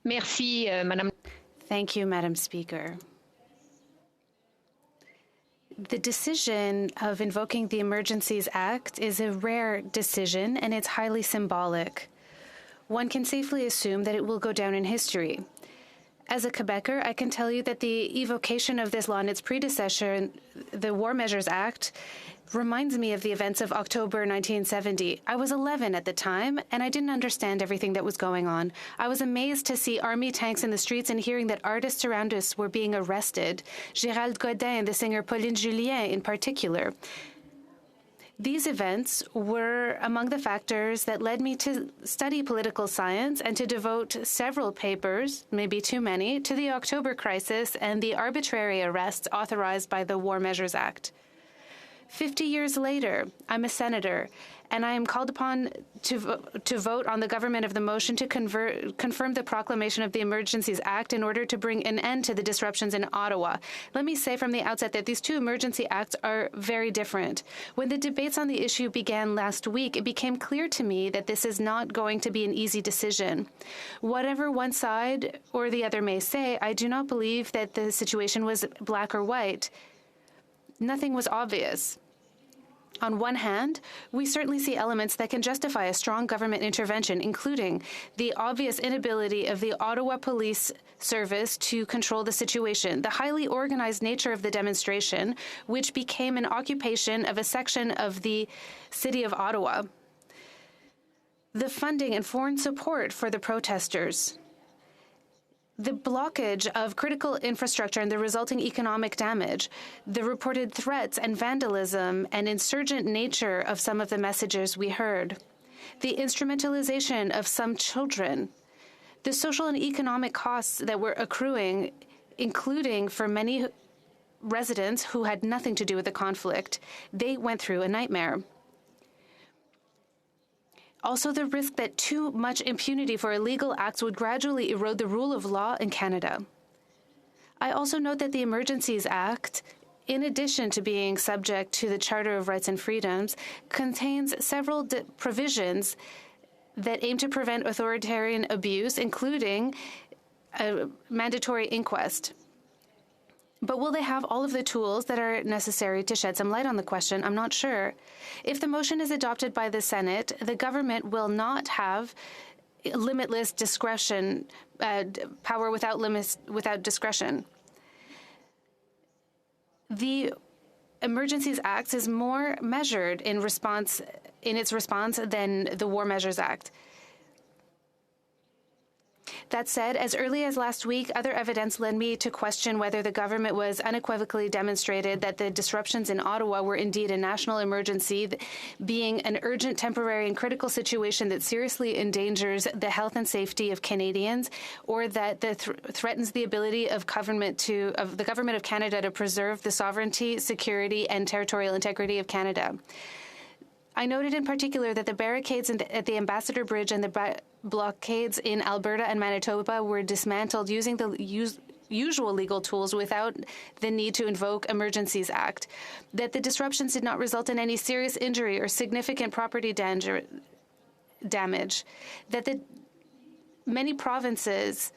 Merci, Madame. Thank you, Madam Speaker. The decision of invoking the Emergencies Act is a rare decision, and it's highly symbolic. One can safely assume that it will go down in history. As a Quebecer, I can tell you that the evocation of this law and its predecessor, the War Measures Act, reminds me of the events of October 1970. I was 11 at the time, and I didn't understand everything that was going on. I was amazed to see army tanks in the streets and hearing that artists around us were being arrested, Gérald Godin and the singer Pauline Julien in particular. These events were among the factors that led me to study political science and to devote several papers, maybe too many, to the October crisis and the arbitrary arrests authorized by the War Measures Act. 50 years later, I'm a senator, and I am called upon to vote on the government of the motion to confirm the proclamation of the Emergencies Act in order to bring an end to the disruptions in Ottawa. Let me say from the outset that these two emergency acts are very different. When the debates on the issue began last week, it became clear to me that this is not going to be an easy decision. Whatever one side or the other may say, I do not believe that the situation was black or white. Nothing was obvious. On one hand, we certainly see elements that can justify a strong government intervention, including the obvious inability of the Ottawa Police Service to control the situation, the highly organized nature of the demonstration, which became an occupation of a section of the city of Ottawa, the funding and foreign support for the protesters, the blockage of critical infrastructure and the resulting economic damage, the reported threats and vandalism and insurgent nature of some of the messages we heard, the instrumentalization of some children, the social and economic costs that were accruing, including for many residents who had nothing to do with the conflict. They went through a nightmare. Also, the risk that too much impunity for illegal acts would gradually erode the rule of law in Canada. I also note that the Emergencies Act, in addition to being subject to the Charter of Rights and Freedoms, contains several provisions that aim to prevent authoritarian abuse, including a mandatory inquest. But will they have all of the tools that are necessary to shed some light on the question? I'm not sure. If the motion is adopted by the Senate, the government will not have limitless discretion, power without limits, without discretion. The Emergencies Act is more measured in its response than the War Measures Act. That said, as early as last week, other evidence led me to question whether the government was unequivocally demonstrated that the disruptions in Ottawa were indeed a national emergency, being an urgent, temporary, and critical situation that seriously endangers the health and safety of Canadians, or that threatens the ability of the government of Canada to preserve the sovereignty, security, and territorial integrity of Canada. I noted in particular that the barricades at the Ambassador Bridge and the blockades in Alberta and Manitoba were dismantled using the usual legal tools without the need to invoke Emergencies Act, that the disruptions did not result in any serious injury or significant property damage, that many provinces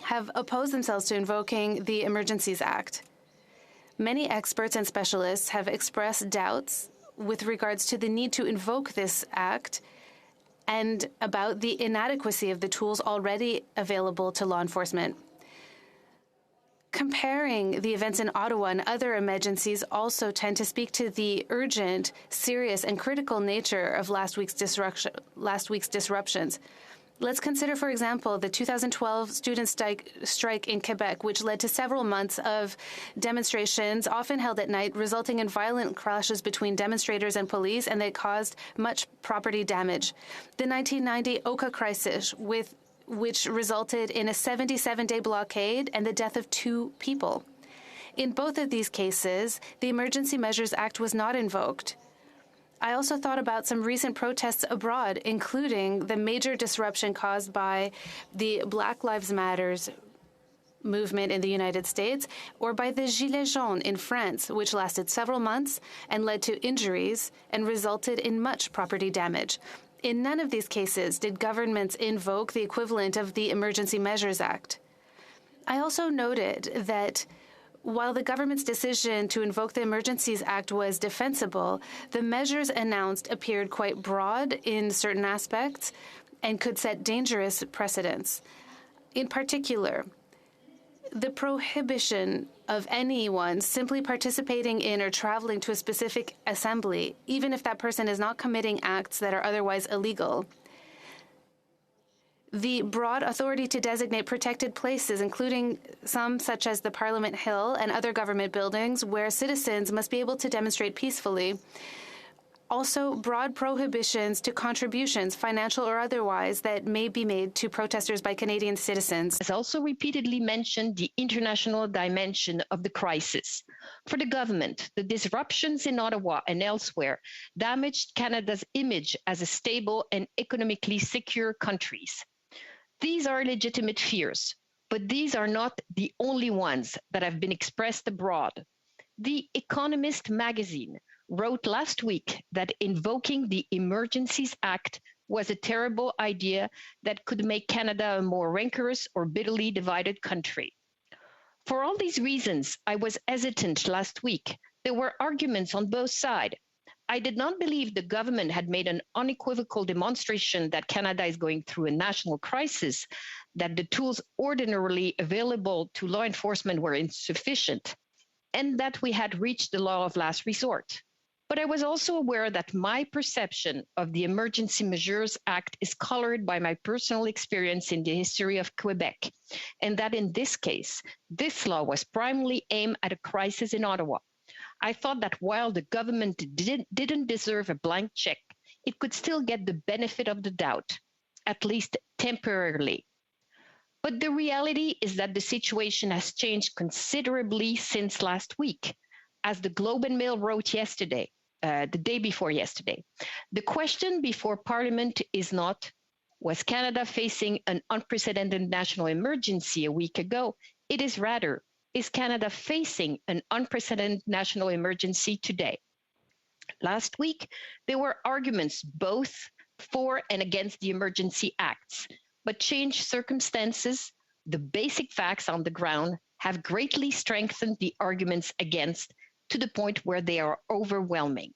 have opposed themselves to invoking the Emergencies Act. Many experts and specialists have expressed doubts with regards to the need to invoke this act and about the inadequacy of the tools already available to law enforcement. Comparing the events in Ottawa and other emergencies also tend to speak to the urgent, serious, and critical nature of last week's disruptions. Let's consider, for example, the 2012 student strike in Quebec, which led to several months of demonstrations, often held at night, resulting in violent clashes between demonstrators and police, and that caused much property damage. The 1990 Oka crisis, which resulted in a 77-day blockade and the death of 2 people. In both of these cases, the Emergency Measures Act was not invoked. I also thought about some recent protests abroad, including the major disruption caused by the Black Lives Matter movement in the United States, or by the Gilets jaunes in France, which lasted several months and led to injuries and resulted in much property damage. In none of these cases did governments invoke the equivalent of the Emergency Measures Act. I also noted that while the government's decision to invoke the Emergencies Act was defensible, the measures announced appeared quite broad in certain aspects and could set dangerous precedents. In particular, the prohibition of anyone simply participating in or traveling to a specific assembly, even if that person is not committing acts that are otherwise illegal. The broad authority to designate protected places, including some such as the Parliament Hill and other government buildings, where citizens must be able to demonstrate peacefully. Also, broad prohibitions to contributions, financial or otherwise, that may be made to protesters by Canadian citizens. Has also repeatedly mentioned the international dimension of the crisis. For the government, the disruptions in Ottawa and elsewhere damaged Canada's image as a stable and economically secure country. These are legitimate fears, but these are not the only ones that have been expressed abroad. The Economist magazine wrote last week that invoking the Emergencies Act was a terrible idea that could make Canada a more rancorous or bitterly divided country. For all these reasons, I was hesitant last week. There were arguments on both sides. I did not believe the government had made an unequivocal demonstration that Canada is going through a national crisis, that the tools ordinarily available to law enforcement were insufficient, and that we had reached the law of last resort. But I was also aware that my perception of the Emergency Measures Act is colored by my personal experience in the history of Quebec, and that in this case, this law was primarily aimed at a crisis in Ottawa. I thought that while the government didn't deserve a blank check, it could still get the benefit of the doubt, at least temporarily. But the reality is that the situation has changed considerably since last week. As the Globe and Mail wrote yesterday, the day before yesterday, the question before Parliament is not, was Canada facing an unprecedented national emergency a week ago? It is rather, is Canada facing an unprecedented national emergency today? Last week, there were arguments both for and against the Emergency Acts, but changed circumstances, the basic facts on the ground, have greatly strengthened the arguments against to the point where they are overwhelming.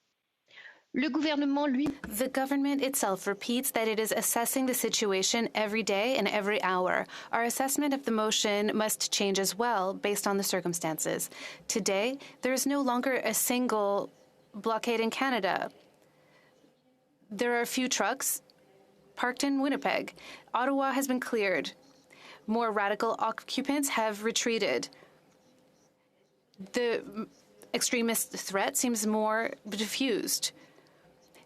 The government itself repeats that it is assessing the situation every day and every hour. Our assessment of the motion must change as well based on the circumstances. Today, there is no longer a single blockade in Canada. There are a few trucks parked in Winnipeg. Ottawa has been cleared. More radical occupants have retreated. The extremist threat seems more diffused.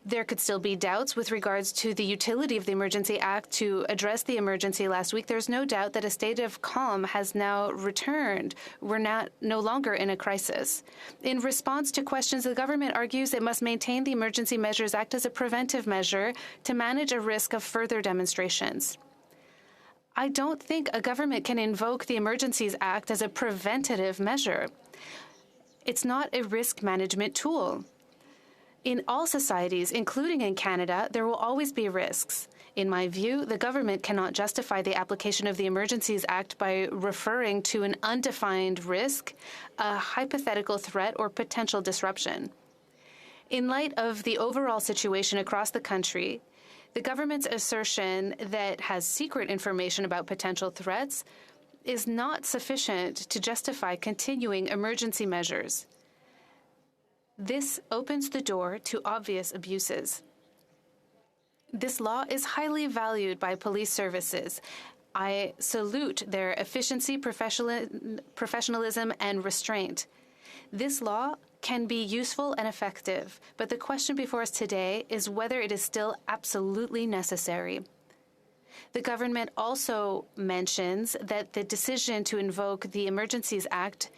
There could still be doubts with regards to the utility of the Emergency Act to address the emergency last week. There's no doubt that a state of calm has now returned. We're no longer in a crisis. In response to questions, the government argues it must maintain the Emergency Measures Act as a preventive measure to manage a risk of further demonstrations. I don't think a government can invoke the Emergencies Act as a preventative measure. It's not a risk management tool. In all societies, including in Canada, there will always be risks. In my view, the government cannot justify the application of the Emergencies Act by referring to an undefined risk, a hypothetical threat, or potential disruption. In light of the overall situation across the country, the government's assertion that has secret information about potential threats is not sufficient to justify continuing emergency measures. This opens the door to obvious abuses. This law is highly valued by police services. I salute their efficiency, professionalism, and restraint. This law can be useful and effective, but the question before us today is whether it is still absolutely necessary. The government also mentions that the decision to invoke the Emergencies Act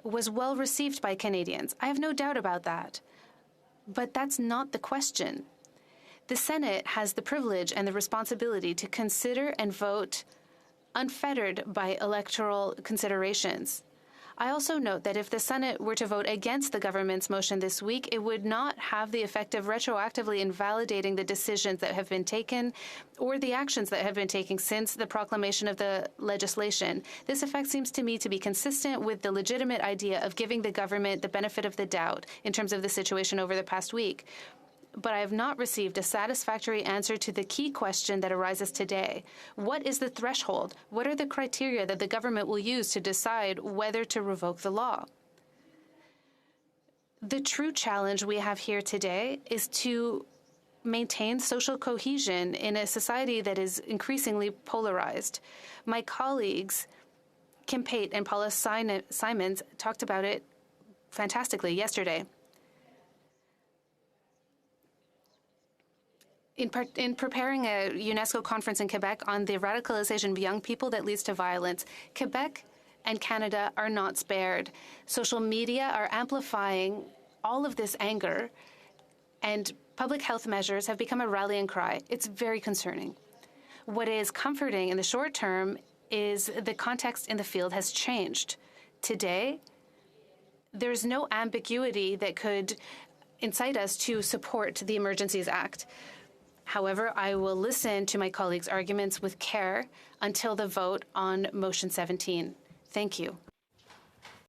was well received by Canadians. I have no doubt about that. But that's not the question. The Senate has the privilege and the responsibility to consider and vote unfettered by electoral considerations. I also note that if the Senate were to vote against the government's motion this week, it would not have the effect of retroactively invalidating the decisions that have been taken or the actions that have been taken since the proclamation of the legislation. This effect seems to me to be consistent with the legitimate idea of giving the government the benefit of the doubt in terms of the situation over the past week. But I have not received a satisfactory answer to the key question that arises today. What is the threshold? What are the criteria that the government will use to decide whether to revoke the law? The true challenge we have here today is to maintain social cohesion in a society that is increasingly polarized. My colleagues, Kim Pate and Paula Simons, talked about it fantastically yesterday. In preparing a UNESCO conference in Quebec on the radicalization of young people that leads to violence, Quebec and Canada are not spared. Social media are amplifying all of this anger, and public health measures have become a rallying cry. It's very concerning. What is comforting in the short term is the context in the field has changed. Today, there's no ambiguity that could incite us to support the Emergencies Act. However, I will listen to my colleagues' arguments with care until the vote on Motion 17. Thank you.